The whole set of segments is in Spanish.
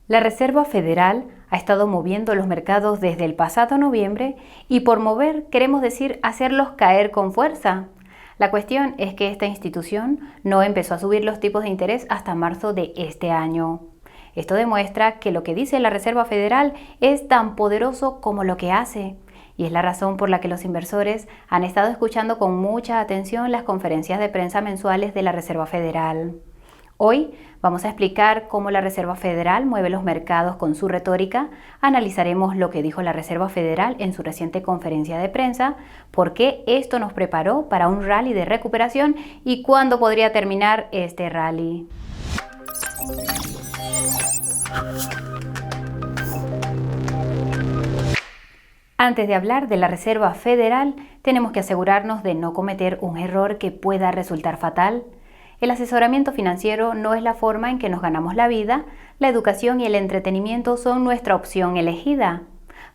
La Reserva Federal ha estado moviendo los mercados desde el pasado noviembre y por mover queremos decir hacerlos caer con fuerza. La cuestión es que esta institución no empezó a subir los tipos de interés hasta marzo de este año. Esto demuestra que lo que dice la Reserva Federal es tan poderoso como lo que hace. Y es la razón por la que los inversores han estado escuchando con mucha atención las conferencias de prensa mensuales de la Reserva Federal. Hoy vamos a explicar cómo la Reserva Federal mueve los mercados con su retórica, analizaremos lo que dijo la Reserva Federal en su reciente conferencia de prensa, por qué esto nos preparó para un rally de recuperación y cuándo podría terminar este rally. Antes de hablar de la Reserva Federal, tenemos que asegurarnos de no cometer un error que pueda resultar fatal. El asesoramiento financiero no es la forma en que nos ganamos la vida, la educación y el entretenimiento son nuestra opción elegida.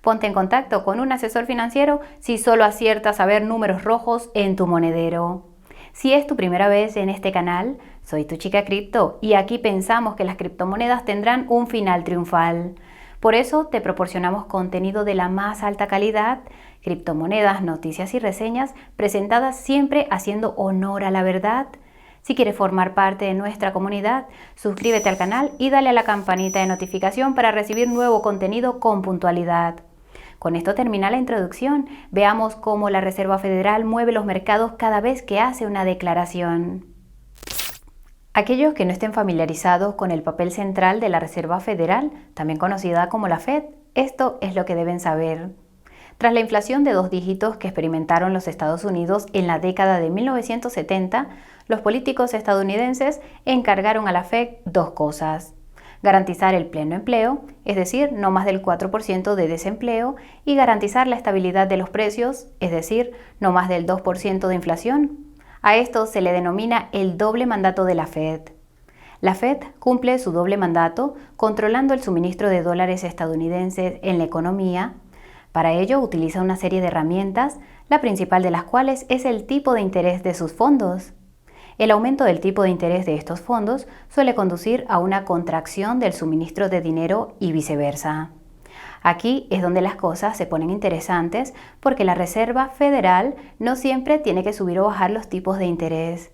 Ponte en contacto con un asesor financiero si solo aciertas a ver números rojos en tu monedero. Si es tu primera vez en este canal, soy tu chica cripto y aquí pensamos que las criptomonedas tendrán un final triunfal. Por eso te proporcionamos contenido de la más alta calidad, criptomonedas, noticias y reseñas presentadas siempre haciendo honor a la verdad. Si quieres formar parte de nuestra comunidad, suscríbete al canal y dale a la campanita de notificación para recibir nuevo contenido con puntualidad. Con esto termina la introducción. Veamos cómo la Reserva Federal mueve los mercados cada vez que hace una declaración. Aquellos que no estén familiarizados con el papel central de la Reserva Federal, también conocida como la Fed, esto es lo que deben saber. Tras la inflación de 2 dígitos que experimentaron los Estados Unidos en la década de 1970, los políticos estadounidenses encargaron a la Fed 2 cosas: garantizar el pleno empleo, es decir, no más del 4% de desempleo, y garantizar la estabilidad de los precios, es decir, no más del 2% de inflación. A esto se le denomina el doble mandato de la Fed. La Fed cumple su doble mandato controlando el suministro de dólares estadounidenses en la economía. Para ello utiliza una serie de herramientas, la principal de las cuales es el tipo de interés de sus fondos. El aumento del tipo de interés de estos fondos suele conducir a una contracción del suministro de dinero y viceversa. Aquí es donde las cosas se ponen interesantes porque la Reserva Federal no siempre tiene que subir o bajar los tipos de interés.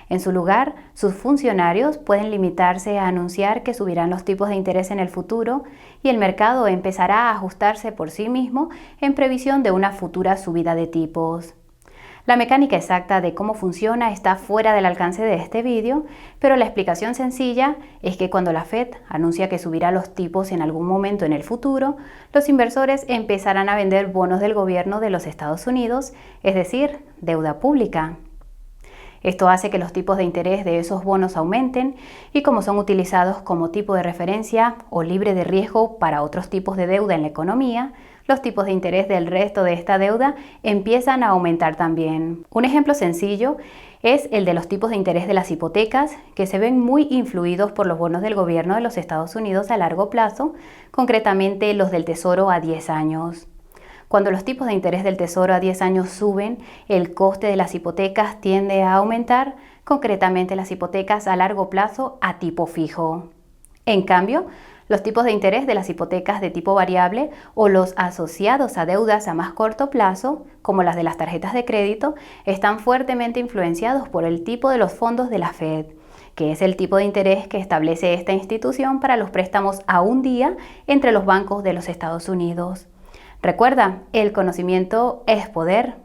En su lugar, sus funcionarios pueden limitarse a anunciar que subirán los tipos de interés en el futuro y el mercado empezará a ajustarse por sí mismo en previsión de una futura subida de tipos. La mecánica exacta de cómo funciona está fuera del alcance de este vídeo, pero la explicación sencilla es que cuando la Fed anuncia que subirá los tipos en algún momento en el futuro, los inversores empezarán a vender bonos del gobierno de los Estados Unidos, es decir, deuda pública. Esto hace que los tipos de interés de esos bonos aumenten y como son utilizados como tipo de referencia o libre de riesgo para otros tipos de deuda en la economía, los tipos de interés del resto de esta deuda empiezan a aumentar también. Un ejemplo sencillo es el de los tipos de interés de las hipotecas, que se ven muy influidos por los bonos del gobierno de los Estados Unidos a largo plazo, concretamente los del Tesoro a 10 años. Cuando los tipos de interés del Tesoro a 10 años suben, el coste de las hipotecas tiende a aumentar, concretamente las hipotecas a largo plazo a tipo fijo. En cambio, los tipos de interés de las hipotecas de tipo variable o los asociados a deudas a más corto plazo, como las de las tarjetas de crédito, están fuertemente influenciados por el tipo de los fondos de la Fed, que es el tipo de interés que establece esta institución para los préstamos a un día entre los bancos de los Estados Unidos. Recuerda, el conocimiento es poder.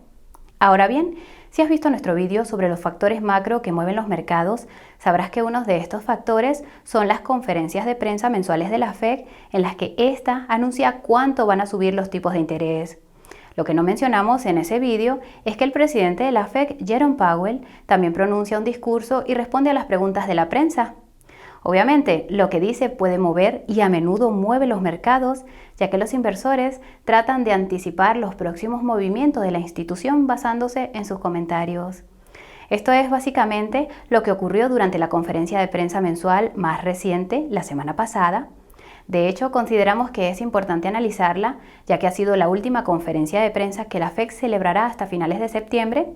Ahora bien, si has visto nuestro vídeo sobre los factores macro que mueven los mercados, sabrás que uno de estos factores son las conferencias de prensa mensuales de la Fed en las que ésta anuncia cuánto van a subir los tipos de interés. Lo que no mencionamos en ese vídeo es que el presidente de la Fed, Jerome Powell, también pronuncia un discurso y responde a las preguntas de la prensa. Obviamente, lo que dice puede mover y a menudo mueve los mercados, ya que los inversores tratan de anticipar los próximos movimientos de la institución basándose en sus comentarios. Esto es básicamente lo que ocurrió durante la conferencia de prensa mensual más reciente, la semana pasada. De hecho, consideramos que es importante analizarla, ya que ha sido la última conferencia de prensa que la Fed celebrará hasta finales de septiembre.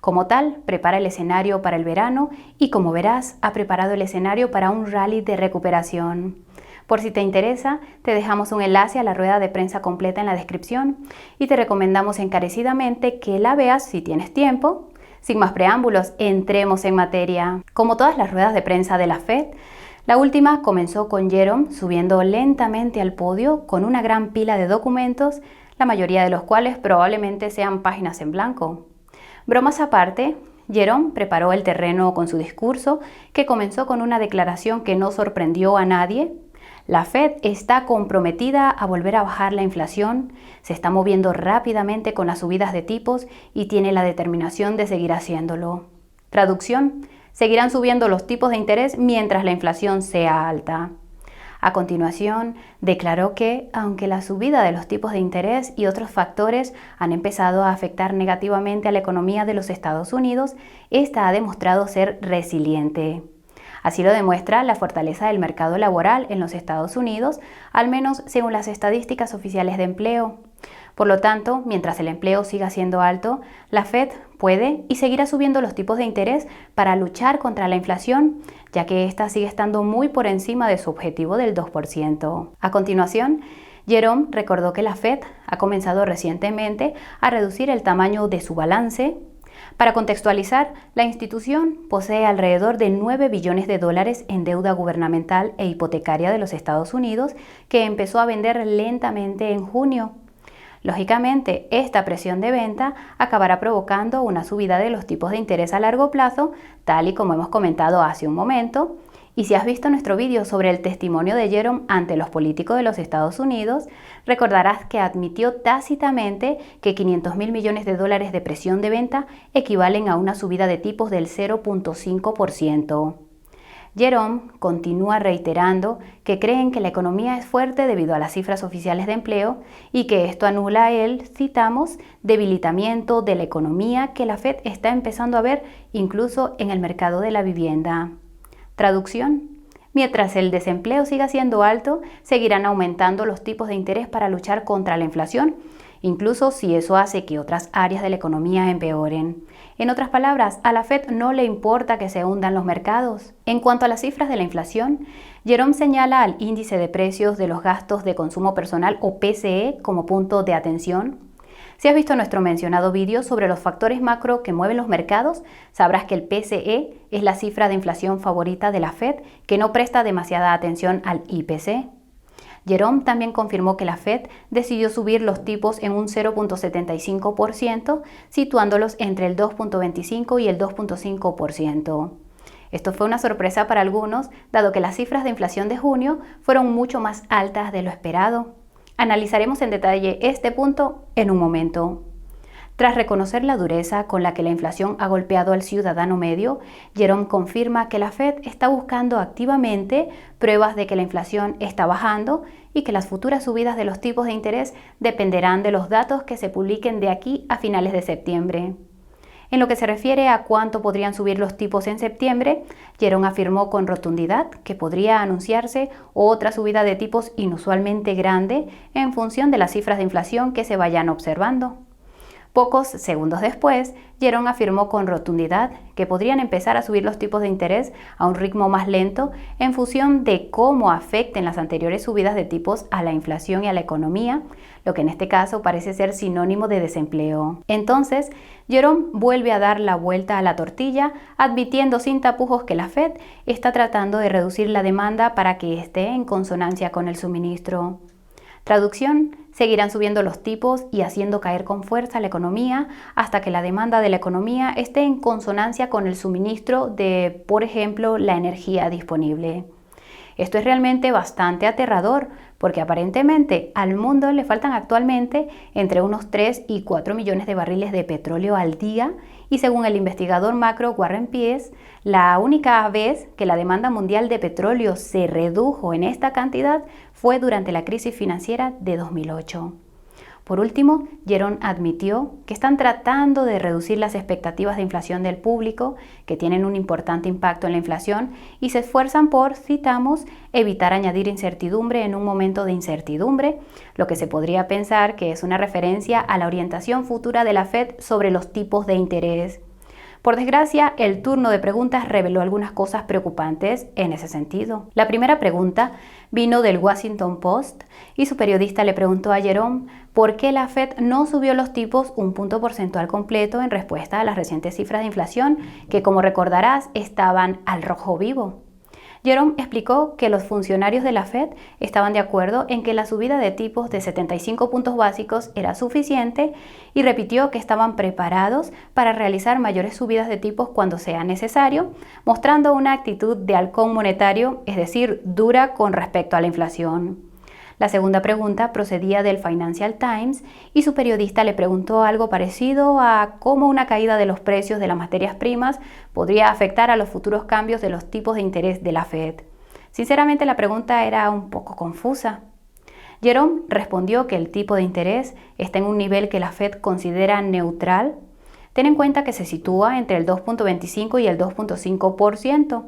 Como tal, prepara el escenario para el verano y, como verás, ha preparado el escenario para un rally de recuperación. Por si te interesa, te dejamos un enlace a la rueda de prensa completa en la descripción y te recomendamos encarecidamente que la veas si tienes tiempo. Sin más preámbulos, entremos en materia. Como todas las ruedas de prensa de la Fed, la última comenzó con Jerome subiendo lentamente al podio con una gran pila de documentos, la mayoría de los cuales probablemente sean páginas en blanco. Bromas aparte, Jerome preparó el terreno con su discurso, que comenzó con una declaración que no sorprendió a nadie. La Fed está comprometida a volver a bajar la inflación, se está moviendo rápidamente con las subidas de tipos y tiene la determinación de seguir haciéndolo. Traducción: seguirán subiendo los tipos de interés mientras la inflación sea alta. A continuación, declaró que, aunque la subida de los tipos de interés y otros factores han empezado a afectar negativamente a la economía de los Estados Unidos, esta ha demostrado ser resiliente. Así lo demuestra la fortaleza del mercado laboral en los Estados Unidos, al menos según las estadísticas oficiales de empleo. Por lo tanto, mientras el empleo siga siendo alto, la Fed puede y seguirá subiendo los tipos de interés para luchar contra la inflación, ya que ésta sigue estando muy por encima de su objetivo del 2%. A continuación, Jerome recordó que la Fed ha comenzado recientemente a reducir el tamaño de su balance. Para contextualizar, la institución posee alrededor de 9 billones de dólares en deuda gubernamental e hipotecaria de los Estados Unidos, que empezó a vender lentamente en junio. Lógicamente, esta presión de venta acabará provocando una subida de los tipos de interés a largo plazo, tal y como hemos comentado hace un momento. Y si has visto nuestro vídeo sobre el testimonio de Jerome ante los políticos de los Estados Unidos, recordarás que admitió tácitamente que 500.000 millones de dólares de presión de venta equivalen a una subida de tipos del 0.5%. Jerome continúa reiterando que creen que la economía es fuerte debido a las cifras oficiales de empleo y que esto anula el, citamos, debilitamiento de la economía que la Fed está empezando a ver incluso en el mercado de la vivienda. Traducción: mientras el desempleo siga siendo alto, seguirán aumentando los tipos de interés para luchar contra la inflación, incluso si eso hace que otras áreas de la economía empeoren. En otras palabras, a la Fed no le importa que se hundan los mercados. En cuanto a las cifras de la inflación, Jerome señala al índice de precios de los gastos de consumo personal o PCE como punto de atención. Si has visto nuestro mencionado vídeo sobre los factores macro que mueven los mercados, sabrás que el PCE es la cifra de inflación favorita de la Fed, que no presta demasiada atención al IPC. Jerome también confirmó que la Fed decidió subir los tipos en un 0.75%, situándolos entre el 2.25 y el 2.5%. Esto fue una sorpresa para algunos, dado que las cifras de inflación de junio fueron mucho más altas de lo esperado. Analizaremos en detalle este punto en un momento. Tras reconocer la dureza con la que la inflación ha golpeado al ciudadano medio, Jerome confirma que la Fed está buscando activamente pruebas de que la inflación está bajando y que las futuras subidas de los tipos de interés dependerán de los datos que se publiquen de aquí a finales de septiembre. En lo que se refiere a cuánto podrían subir los tipos en septiembre, Jerome afirmó con rotundidad que podría anunciarse otra subida de tipos inusualmente grande en función de las cifras de inflación que se vayan observando. Pocos segundos después, Jerome afirmó con rotundidad que podrían empezar a subir los tipos de interés a un ritmo más lento en función de cómo afecten las anteriores subidas de tipos a la inflación y a la economía, lo que en este caso parece ser sinónimo de desempleo. Entonces, Jerome vuelve a dar la vuelta a la tortilla, admitiendo sin tapujos que la Fed está tratando de reducir la demanda para que esté en consonancia con el suministro. Traducción: seguirán subiendo los tipos y haciendo caer con fuerza la economía hasta que la demanda de la economía esté en consonancia con el suministro de, por ejemplo, la energía disponible. Esto es realmente bastante aterrador porque aparentemente al mundo le faltan actualmente entre unos 3 y 4 millones de barriles de petróleo al día y según el investigador macro Warren Pease, la única vez que la demanda mundial de petróleo se redujo en esta cantidad fue durante la crisis financiera de 2008. Por último, Jerome admitió que están tratando de reducir las expectativas de inflación del público, que tienen un importante impacto en la inflación, y se esfuerzan por, citamos, evitar añadir incertidumbre en un momento de incertidumbre, lo que se podría pensar que es una referencia a la orientación futura de la Fed sobre los tipos de interés. Por desgracia, el turno de preguntas reveló algunas cosas preocupantes en ese sentido. La primera pregunta vino del Washington Post y su periodista le preguntó a Jerome por qué la Fed no subió los tipos un punto porcentual completo en respuesta a las recientes cifras de inflación que, como recordarás, estaban al rojo vivo. Jerome explicó que los funcionarios de la Fed estaban de acuerdo en que la subida de tipos de 75 puntos básicos era suficiente y repitió que estaban preparados para realizar mayores subidas de tipos cuando sea necesario, mostrando una actitud de halcón monetario, es decir, dura con respecto a la inflación. La segunda pregunta procedía del Financial Times y su periodista le preguntó algo parecido a cómo una caída de los precios de las materias primas podría afectar a los futuros cambios de los tipos de interés de la Fed. Sinceramente, la pregunta era un poco confusa. Jerome respondió que el tipo de interés está en un nivel que la Fed considera neutral. Ten en cuenta que se sitúa entre el 2.25 y el 2.5%.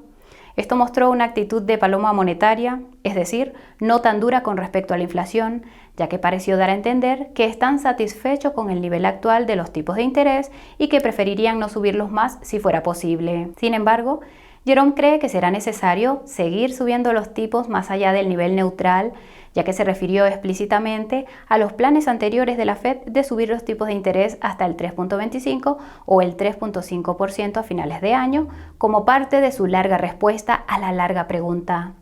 Esto mostró una actitud de paloma monetaria, es decir, no tan dura con respecto a la inflación, ya que pareció dar a entender que están satisfechos con el nivel actual de los tipos de interés y que preferirían no subirlos más si fuera posible. Sin embargo, Jerome cree que será necesario seguir subiendo los tipos más allá del nivel neutral, ya que se refirió explícitamente a los planes anteriores de la Fed de subir los tipos de interés hasta el 3.25 o el 3.5% a finales de año, como parte de su larga respuesta a la larga pregunta.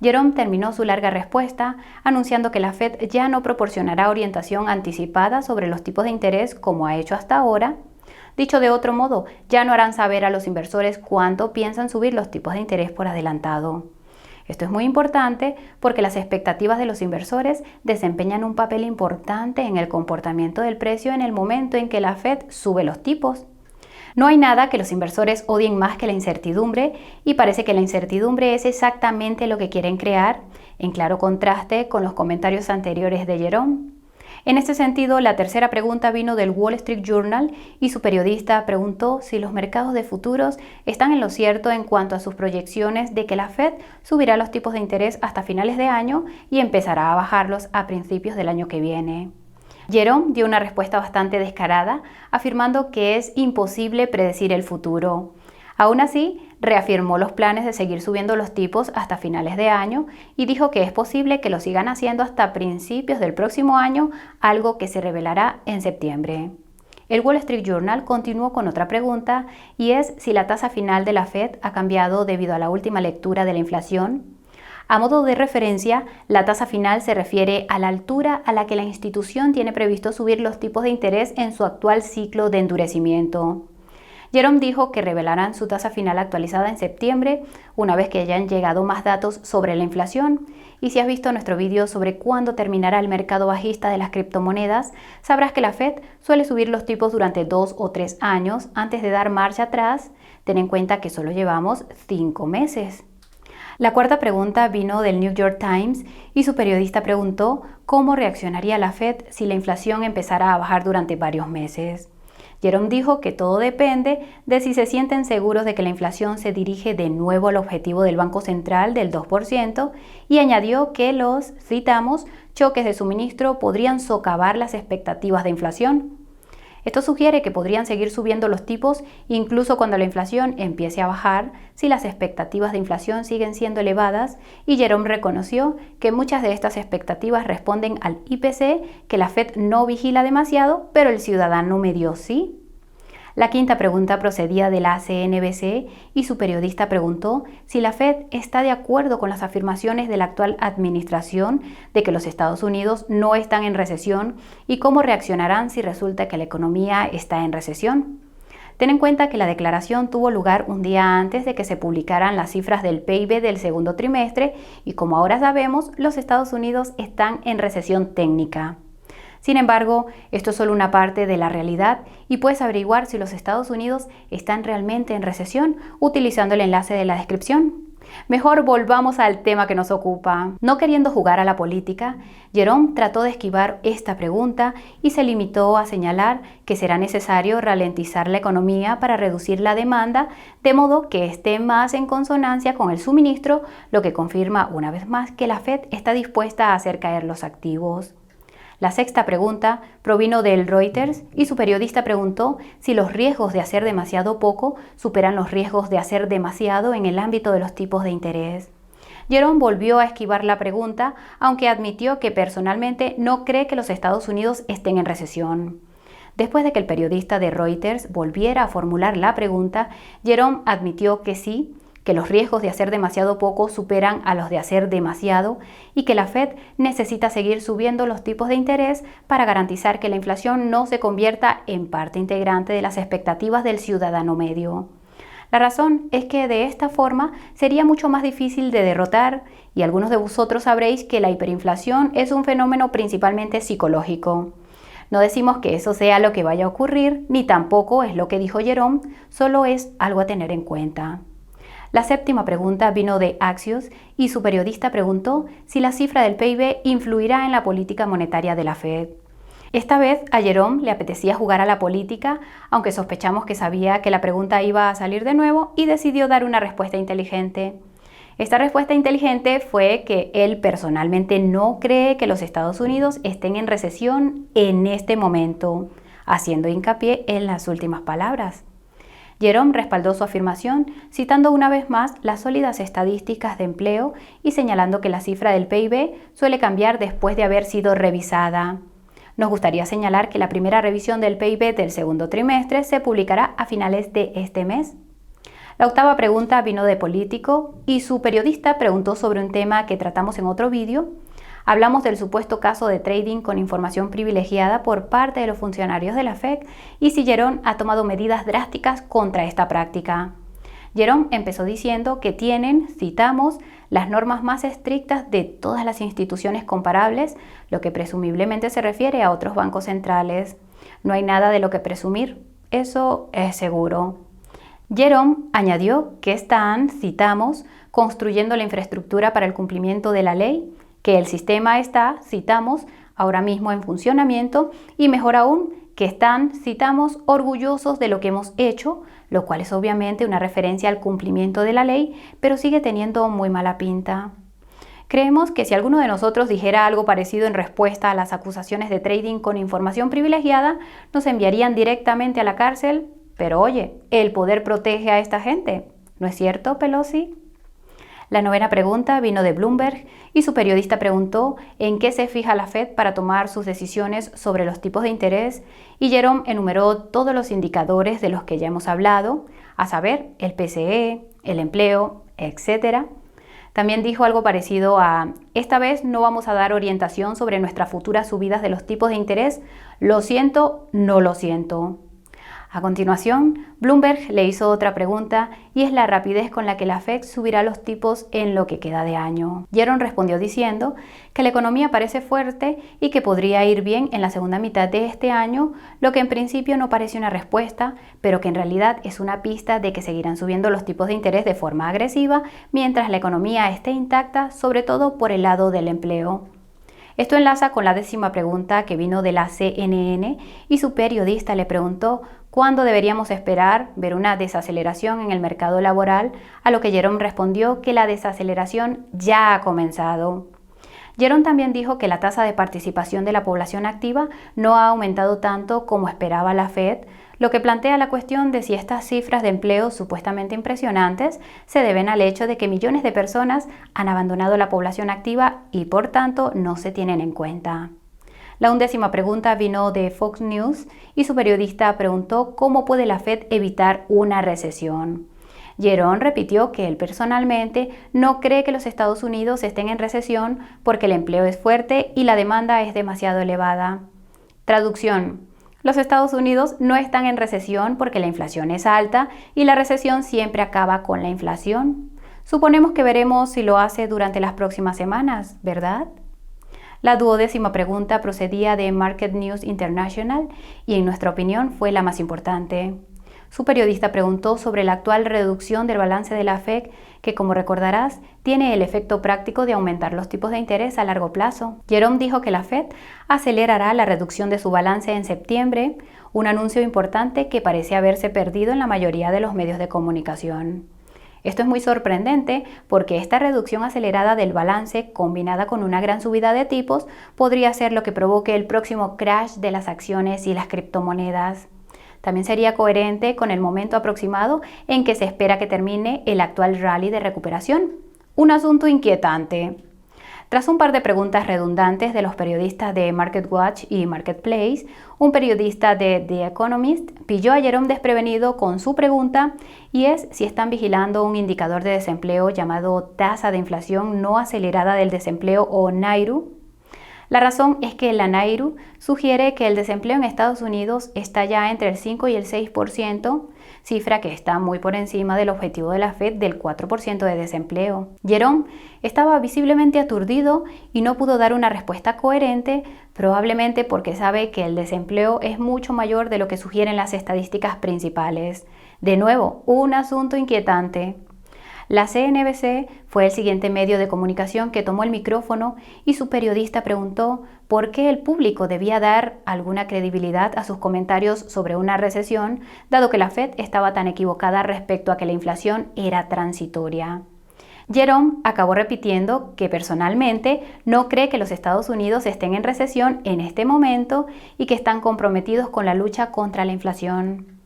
Jerome terminó su larga respuesta anunciando que la Fed ya no proporcionará orientación anticipada sobre los tipos de interés como ha hecho hasta ahora. Dicho de otro modo, ya no harán saber a los inversores cuánto piensan subir los tipos de interés por adelantado. Esto es muy importante porque las expectativas de los inversores desempeñan un papel importante en el comportamiento del precio en el momento en que la Fed sube los tipos. No hay nada que los inversores odien más que la incertidumbre y parece que la incertidumbre es exactamente lo que quieren crear, en claro contraste con los comentarios anteriores de Jerome. En este sentido, la tercera pregunta vino del Wall Street Journal y su periodista preguntó si los mercados de futuros están en lo cierto en cuanto a sus proyecciones de que la Fed subirá los tipos de interés hasta finales de año y empezará a bajarlos a principios del año que viene. Jerome dio una respuesta bastante descarada, afirmando que es imposible predecir el futuro. Aún así, reafirmó los planes de seguir subiendo los tipos hasta finales de año y dijo que es posible que lo sigan haciendo hasta principios del próximo año, algo que se revelará en septiembre. El Wall Street Journal continuó con otra pregunta y es si la tasa final de la Fed ha cambiado debido a la última lectura de la inflación. A modo de referencia, la tasa final se refiere a la altura a la que la institución tiene previsto subir los tipos de interés en su actual ciclo de endurecimiento. Jerome dijo que revelarán su tasa final actualizada en septiembre, una vez que hayan llegado más datos sobre la inflación. Y si has visto nuestro vídeo sobre cuándo terminará el mercado bajista de las criptomonedas, sabrás que la Fed suele subir los tipos durante 2 o 3 años antes de dar marcha atrás. Ten en cuenta que solo llevamos 5 meses. La cuarta pregunta vino del New York Times y su periodista preguntó cómo reaccionaría la Fed si la inflación empezara a bajar durante varios meses. Jerome dijo que todo depende de si se sienten seguros de que la inflación se dirige de nuevo al objetivo del Banco Central del 2% y añadió que los, citamos, choques de suministro podrían socavar las expectativas de inflación. Esto sugiere que podrían seguir subiendo los tipos incluso cuando la inflación empiece a bajar si las expectativas de inflación siguen siendo elevadas y Jerome reconoció que muchas de estas expectativas responden al IPC que la Fed no vigila demasiado, pero el ciudadano medio sí. La quinta pregunta procedía de la CNBC y su periodista preguntó si la Fed está de acuerdo con las afirmaciones de la actual administración de que los Estados Unidos no están en recesión y cómo reaccionarán si resulta que la economía está en recesión. Ten en cuenta que la declaración tuvo lugar un día antes de que se publicaran las cifras del PIB del segundo trimestre y como ahora sabemos, los Estados Unidos están en recesión técnica. Sin embargo, esto es solo una parte de la realidad y puedes averiguar si los Estados Unidos están realmente en recesión utilizando el enlace de la descripción. Mejor volvamos al tema que nos ocupa. No queriendo jugar a la política, Jerome trató de esquivar esta pregunta y se limitó a señalar que será necesario ralentizar la economía para reducir la demanda, de modo que esté más en consonancia con el suministro, lo que confirma una vez más que la Fed está dispuesta a hacer caer los activos. La sexta pregunta provino del Reuters y su periodista preguntó si los riesgos de hacer demasiado poco superan los riesgos de hacer demasiado en el ámbito de los tipos de interés. Jerome volvió a esquivar la pregunta, aunque admitió que personalmente no cree que los Estados Unidos estén en recesión. Después de que el periodista de Reuters volviera a formular la pregunta, Jerome admitió que sí, que los riesgos de hacer demasiado poco superan a los de hacer demasiado y que la Fed necesita seguir subiendo los tipos de interés para garantizar que la inflación no se convierta en parte integrante de las expectativas del ciudadano medio. La razón es que de esta forma sería mucho más difícil de derrotar y algunos de vosotros sabréis que la hiperinflación es un fenómeno principalmente psicológico. No decimos que eso sea lo que vaya a ocurrir, ni tampoco es lo que dijo Jerome, solo es algo a tener en cuenta. La séptima pregunta vino de Axios y su periodista preguntó si la cifra del PIB influirá en la política monetaria de la Fed. Esta vez a Jerome le apetecía jugar a la política, aunque sospechamos que sabía que la pregunta iba a salir de nuevo y decidió dar una respuesta inteligente. Esta respuesta inteligente fue que él personalmente no cree que los Estados Unidos estén en recesión en este momento, haciendo hincapié en las últimas palabras. Jerome respaldó su afirmación citando una vez más las sólidas estadísticas de empleo y señalando que la cifra del PIB suele cambiar después de haber sido revisada. Nos gustaría señalar que la primera revisión del PIB del segundo trimestre se publicará a finales de este mes. La octava pregunta vino de Político y su periodista preguntó sobre un tema que tratamos en otro vídeo. Hablamos del supuesto caso de trading con información privilegiada por parte de los funcionarios de la Fed y si Jerome ha tomado medidas drásticas contra esta práctica. Jerome empezó diciendo que tienen, citamos, las normas más estrictas de todas las instituciones comparables, lo que presumiblemente se refiere a otros bancos centrales. No hay nada de lo que presumir, eso es seguro. Jerome añadió que están, citamos, construyendo la infraestructura para el cumplimiento de la ley, que el sistema está, citamos, ahora mismo en funcionamiento y mejor aún, que están, citamos, orgullosos de lo que hemos hecho, lo cual es obviamente una referencia al cumplimiento de la ley, pero sigue teniendo muy mala pinta. Creemos que si alguno de nosotros dijera algo parecido en respuesta a las acusaciones de trading con información privilegiada, nos enviarían directamente a la cárcel, pero oye, el poder protege a esta gente, ¿no es cierto, Pelosi? La novena pregunta vino de Bloomberg y su periodista preguntó en qué se fija la Fed para tomar sus decisiones sobre los tipos de interés y Jerome enumeró todos los indicadores de los que ya hemos hablado, a saber, el PCE, el empleo, etc. También dijo algo parecido a, esta vez no vamos a dar orientación sobre nuestras futuras subidas de los tipos de interés, lo siento, no lo siento. A continuación, Bloomberg le hizo otra pregunta y es la rapidez con la que la Fed subirá los tipos en lo que queda de año. Jerome respondió diciendo que la economía parece fuerte y que podría ir bien en la segunda mitad de este año, lo que en principio no parece una respuesta, pero que en realidad es una pista de que seguirán subiendo los tipos de interés de forma agresiva mientras la economía esté intacta, sobre todo por el lado del empleo. Esto enlaza con la décima pregunta que vino de la CNN y su periodista le preguntó cuándo deberíamos esperar ver una desaceleración en el mercado laboral, a lo que Jerome respondió que la desaceleración ya ha comenzado. Jerome también dijo que la tasa de participación de la población activa no ha aumentado tanto como esperaba la Fed, lo que plantea la cuestión de si estas cifras de empleo supuestamente impresionantes se deben al hecho de que millones de personas han abandonado la población activa y por tanto no se tienen en cuenta. La 11ª pregunta vino de Fox News y su periodista preguntó cómo puede la Fed evitar una recesión. Jerome repitió que él personalmente no cree que los Estados Unidos estén en recesión porque el empleo es fuerte y la demanda es demasiado elevada. Traducción: los Estados Unidos no están en recesión porque la inflación es alta y la recesión siempre acaba con la inflación. Suponemos que veremos si lo hace durante las próximas semanas, ¿verdad? La 12ª pregunta procedía de Market News International y en nuestra opinión fue la más importante. Su periodista preguntó sobre la actual reducción del balance de la Fed, que como recordarás, tiene el efecto práctico de aumentar los tipos de interés a largo plazo. Jerome dijo que la Fed acelerará la reducción de su balance en septiembre, un anuncio importante que parece haberse perdido en la mayoría de los medios de comunicación. Esto es muy sorprendente porque esta reducción acelerada del balance, combinada con una gran subida de tipos, podría ser lo que provoque el próximo crash de las acciones y las criptomonedas. También sería coherente con el momento aproximado en que se espera que termine el actual rally de recuperación. Un asunto inquietante. Tras un par de preguntas redundantes de los periodistas de MarketWatch y Marketplace, un periodista de The Economist pilló a Jerome desprevenido con su pregunta, y es si están vigilando un indicador de desempleo llamado tasa de inflación no acelerada del desempleo o NAIRU. La razón es que la NAIRU sugiere que el desempleo en Estados Unidos está ya entre el 5 y el 6%, cifra que está muy por encima del objetivo de la Fed del 4% de desempleo. Jerome estaba visiblemente aturdido y no pudo dar una respuesta coherente, probablemente porque sabe que el desempleo es mucho mayor de lo que sugieren las estadísticas principales. De nuevo, un asunto inquietante. La CNBC fue el siguiente medio de comunicación que tomó el micrófono y su periodista preguntó por qué el público debía dar alguna credibilidad a sus comentarios sobre una recesión, dado que la Fed estaba tan equivocada respecto a que la inflación era transitoria. Jerome acabó repitiendo que personalmente no cree que los Estados Unidos estén en recesión en este momento y que están comprometidos con la lucha contra la inflación.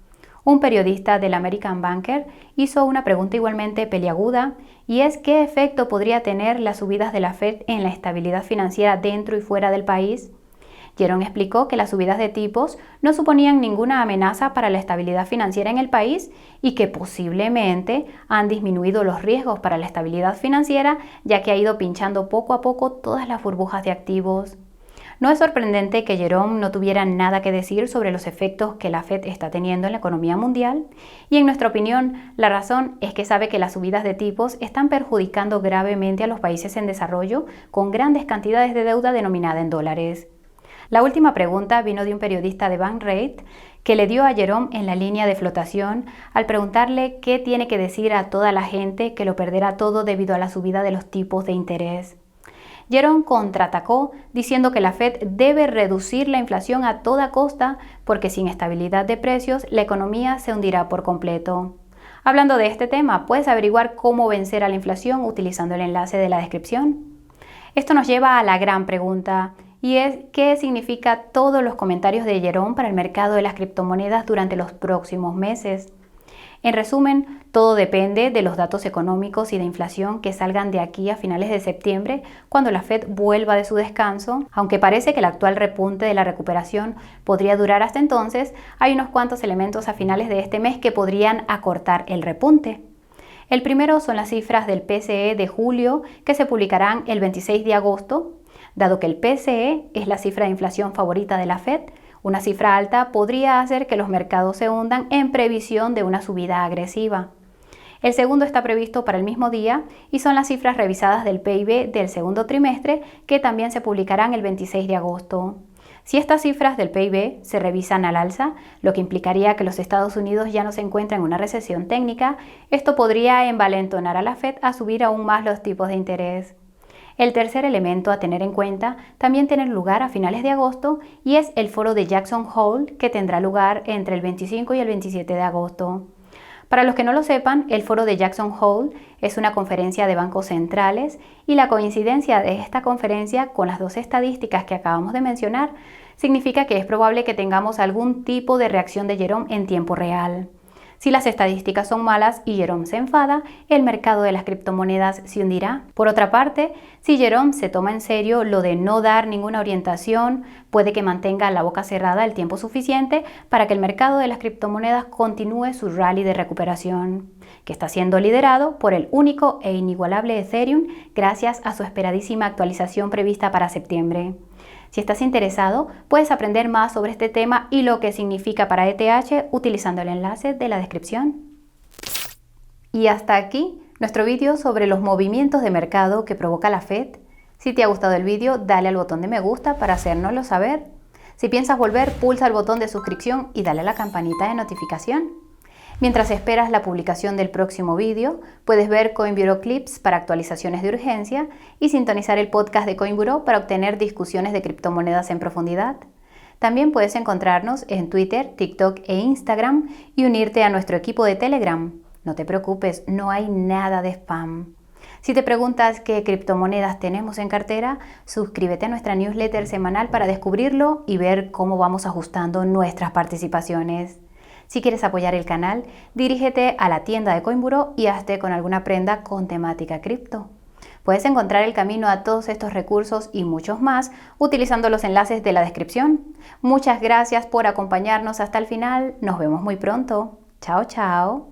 Un periodista del American Banker hizo una pregunta igualmente peliaguda, y es ¿qué efecto podría tener las subidas de la Fed en la estabilidad financiera dentro y fuera del país? Jerome explicó que las subidas de tipos no suponían ninguna amenaza para la estabilidad financiera en el país y que posiblemente han disminuido los riesgos para la estabilidad financiera, ya que ha ido pinchando poco a poco todas las burbujas de activos. No es sorprendente que Jerome no tuviera nada que decir sobre los efectos que la Fed está teniendo en la economía mundial, y en nuestra opinión, la razón es que sabe que las subidas de tipos están perjudicando gravemente a los países en desarrollo con grandes cantidades de deuda denominada en dólares. La última pregunta vino de un periodista de Bankrate que le dio a Jerome en la línea de flotación al preguntarle qué tiene que decir a toda la gente que lo perderá todo debido a la subida de los tipos de interés. Jerome contraatacó diciendo que la Fed debe reducir la inflación a toda costa porque sin estabilidad de precios la economía se hundirá por completo. Hablando de este tema, puedes averiguar cómo vencer a la inflación utilizando el enlace de la descripción. Esto nos lleva a la gran pregunta, y es ¿qué significa todos los comentarios de Jerome para el mercado de las criptomonedas durante los próximos meses? En resumen, todo depende de los datos económicos y de inflación que salgan de aquí a finales de septiembre, cuando la Fed vuelva de su descanso. Aunque parece que el actual repunte de la recuperación podría durar hasta entonces, hay unos cuantos elementos a finales de este mes que podrían acortar el repunte. El primero son las cifras del PCE de julio, que se publicarán el 26 de agosto. Dado que el PCE es la cifra de inflación favorita de la Fed, una cifra alta podría hacer que los mercados se hundan en previsión de una subida agresiva. El segundo está previsto para el mismo día y son las cifras revisadas del PIB del segundo trimestre, que también se publicarán el 26 de agosto. Si estas cifras del PIB se revisan al alza, lo que implicaría que los Estados Unidos ya no se encuentran en una recesión técnica, esto podría envalentonar a la Fed a subir aún más los tipos de interés. El tercer elemento a tener en cuenta también tiene lugar a finales de agosto y es el foro de Jackson Hole, que tendrá lugar entre el 25 y el 27 de agosto. Para los que no lo sepan, el foro de Jackson Hole es una conferencia de bancos centrales, y la coincidencia de esta conferencia con las dos estadísticas que acabamos de mencionar significa que es probable que tengamos algún tipo de reacción de Jerome en tiempo real. Si las estadísticas son malas y Jerome se enfada, el mercado de las criptomonedas se hundirá. Por otra parte, si Jerome se toma en serio lo de no dar ninguna orientación, puede que mantenga la boca cerrada el tiempo suficiente para que el mercado de las criptomonedas continúe su rally de recuperación, que está siendo liderado por el único e inigualable Ethereum gracias a su esperadísima actualización prevista para septiembre. Si estás interesado, puedes aprender más sobre este tema y lo que significa para ETH utilizando el enlace de la descripción. Y hasta aquí nuestro vídeo sobre los movimientos de mercado que provoca la Fed. Si te ha gustado el vídeo, dale al botón de me gusta para hacérnoslo saber. Si piensas volver, pulsa el botón de suscripción y dale a la campanita de notificación. Mientras esperas la publicación del próximo vídeo, puedes ver CoinBureau Clips para actualizaciones de urgencia y sintonizar el podcast de CoinBureau para obtener discusiones de criptomonedas en profundidad. También puedes encontrarnos en Twitter, TikTok e Instagram y unirte a nuestro equipo de Telegram. No te preocupes, no hay nada de spam. Si te preguntas qué criptomonedas tenemos en cartera, suscríbete a nuestra newsletter semanal para descubrirlo y ver cómo vamos ajustando nuestras participaciones. Si quieres apoyar el canal, dirígete a la tienda de Coinburo y hazte con alguna prenda con temática cripto. Puedes encontrar el camino a todos estos recursos y muchos más utilizando los enlaces de la descripción. Muchas gracias por acompañarnos hasta el final. Nos vemos muy pronto. Chao, chao.